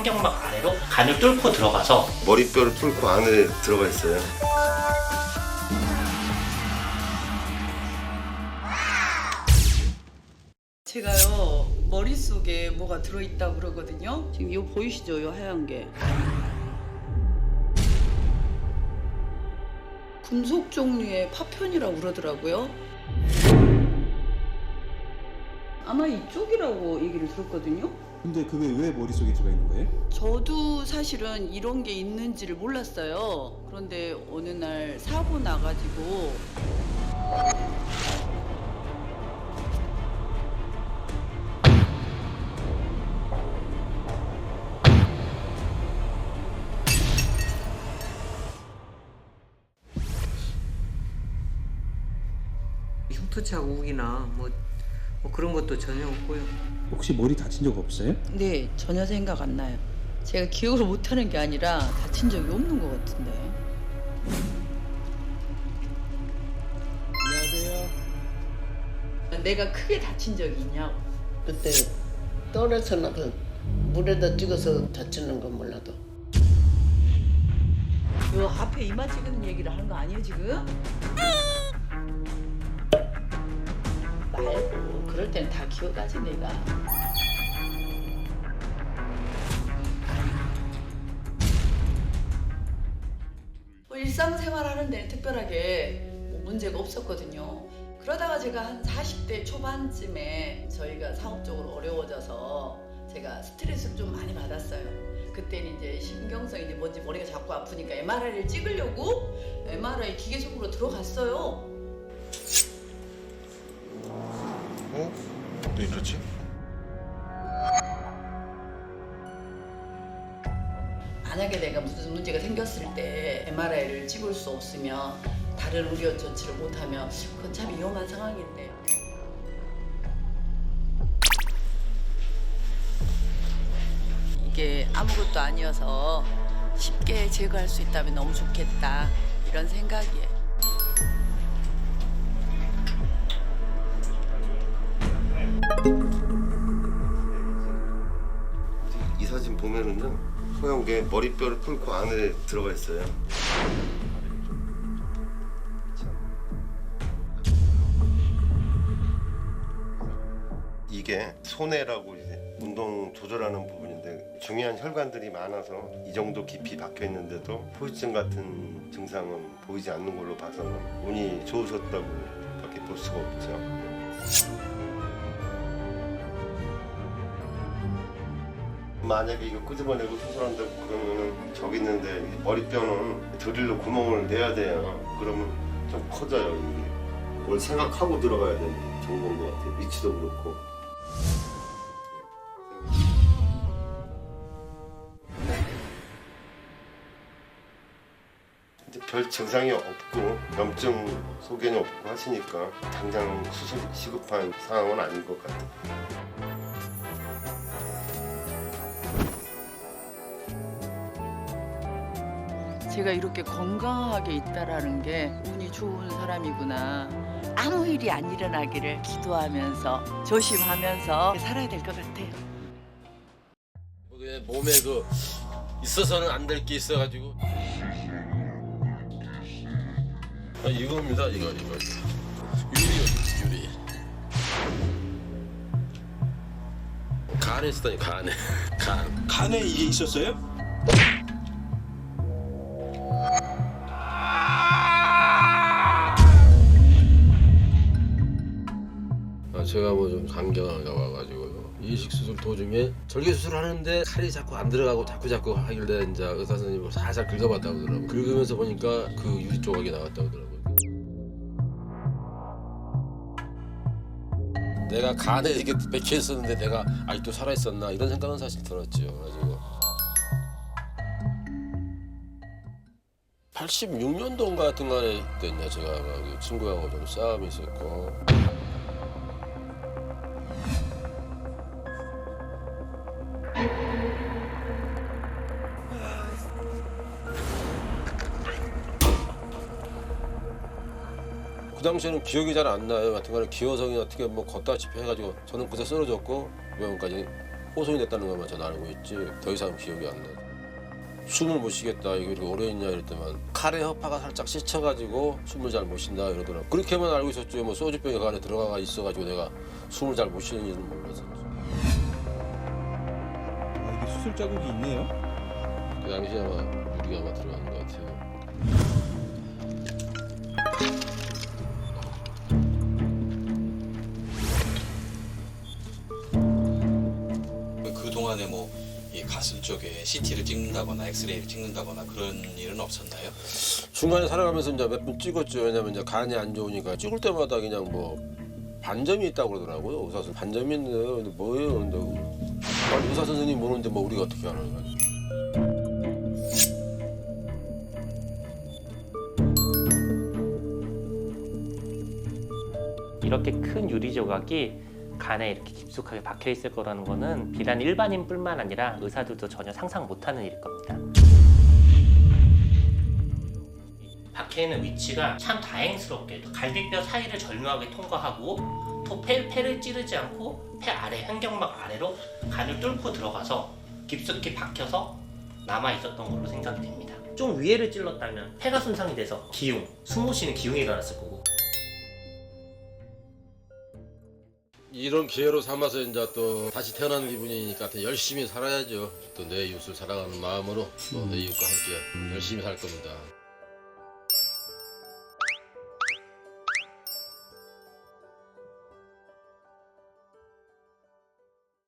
성경막 아래로 간을 뚫고 들어가서 머리뼈를 뚫고 안에 들어가 있어요. 제가요 머릿속에 뭐가 들어있다고 그러거든요. 지금 이거 보이시죠? 이 하얀 게 금속 종류의 파편이라고 그러더라고요. 아마 이쪽이라고 얘기를 들었거든요. 근데 그게 왜 머릿속에 들어가 있는 거예요? 저도 사실은 이런 게 있는지를 몰랐어요. 그런데 어느 날 사고 나가지고 흉터차 우기나 뭐 그런 것도 전혀 없고요. 혹시 머리 다친 적 없어요? 네, 전혀 생각 안 나요. 제가 기억을 못하는 게 아니라 다친 적이 없는 것 같은데. 안녕하세요. 내가 크게 다친 적이 있냐고. 그때 떨어져나 그 물에다 찍어서 다치는 건 몰라도 요 앞에 이마 찍는 얘기를 하는 거 아니에요 지금? 말고 그럴 땐 다 기억하지 내가. 뭐 일상생활 하는 데는 특별하게 뭐 문제가 없었거든요. 그러다가 제가 한 40대 초반쯤에 저희가 사업적으로 어려워져서 제가 스트레스를 좀 많이 받았어요. 그때는 이제 신경성이 이제 뭔지 머리가 자꾸 아프니까 MRI를 찍으려고 MRI 기계 속으로 들어갔어요. 왜 이러지? 만약에 내가 무슨 문제가 생겼을 때 MRI를 찍을 수 없으면 다른 의료 조치를 못하면 그건 참 위험한 상황인데. 이게 아무것도 아니어서 쉽게 제거할 수 있다면 너무 좋겠다 이런 생각이에요. 이 사진 보면은요, 소형 게 머리뼈를 뚫고 안에 들어가 있어요. 이게 손해라고 이제 운동 조절하는 부분인데 중요한 혈관들이 많아서 이 정도 깊이 박혀 있는데도 포유증 같은 증상은 보이지 않는 걸로 봐서는 운이 좋으셨다고밖에 볼 수가 없죠. 만약에 이거 끄집어내고 수술한다고 그러면은 저기 있는데 이 머리뼈는 드릴로 구멍을 내야 돼요. 그러면 좀 커져요. 이게 뭘 생각하고 들어가야 되는 정도인 것 같아요. 위치도 그렇고. 이제 별 증상이 없고 염증 소견이 없고 하시니까 당장 수술 시급한 상황은 아닌 것 같아요. 제가 이렇게 건강하게 있다라는 게 운이 좋은 사람이구나. 아무 일이 안 일어나기를 기도하면서 조심하면서 살아야 될 것 같아요. 그게 몸에 그 있어서는 안 될 게 있어가지고 이겁니다. 이거 유리 유리 간에 있었다니 간에 간 간에 이게 있었어요? 제가 뭐 좀 간경화가 와가지고요. 이식 수술 도중에 절개 수술을 하는데 칼이 자꾸 안 들어가고 자꾸 하길래 이제 의사 선생님이 살살 긁어봤다고 그러더라고요. 긁으면서 보니까 그 유리 조각이 나왔다고 그러더라고요. 내가 간에 이렇게 맥혀 있었는데 내가 아직도 살아 있었나 이런 생각은 사실 들었죠. 그래가지고 86년도인가 같은 간에 됐냐 제가 그 친구하고 좀 싸움이 있었고. 그 당시에는 기억이 잘 안 나요. 같은 간에 기어성이 어떻게 뭐 걷다시피 해가지고 저는 그때 쓰러졌고 병원까지 호송이 됐다는 것만 저는 알고 있지 더 이상 기억이 안 나. 숨을 못 쉬겠다 이거 이렇게 오래 있냐 이랬더만 칼에 허파가 살짝 씻혀가지고 숨을 잘 못 쉰다 이러더라고. 그렇게만 알고 있었죠. 뭐 소주병이 그 안에 들어가 있어가지고 내가 숨을 잘 못 쉬는지는 몰랐었죠. 이게 수술 자국이 있네요. 그 당시에 아마 유리가 아마 들어간 것 같아요. 그동안에 뭐 이 가슴 쪽에 CT를 찍는다거나 엑스레이를 찍는다거나 그런 일은 없었나요? 중간에 살아가면서 이제 몇 번 찍었죠. 왜냐면 이제 간이 안 좋으니까 찍을 때마다 그냥 뭐 반점이 있다고 그러더라고요. 의사 선생님 반점이 있는데요. 근데 뭐예요? 근데 아니, 의사 선생님 모르는데 뭐 우리가 어떻게 알아요? 이렇게 큰 유리 조각이 간에 이렇게 깊숙하게 박혀 있을 거라는 거는 비단 일반인뿐만 아니라 의사들도 전혀 상상 못하는 일일 겁니다. 박혀 있는 위치가 참 다행스럽게도 갈비뼈 사이를 절묘하게 통과하고 또 폐를 찌르지 않고 폐 아래 횡격막 아래로 간을 뚫고 들어가서 깊숙이 박혀서 남아 있었던 걸로 생각이 됩니다. 좀 위에를 찔렀다면 폐가 손상이 돼서 기흉, 숨 못 쉬는 기흉이 일어났을 거고. 이런 기회로 삼아서 이제 또 다시 태어난 기분이니까 더 열심히 살아야죠. 또 내 이웃을 사랑하는 마음으로 또 내 이웃과 함께 열심히 살 겁니다.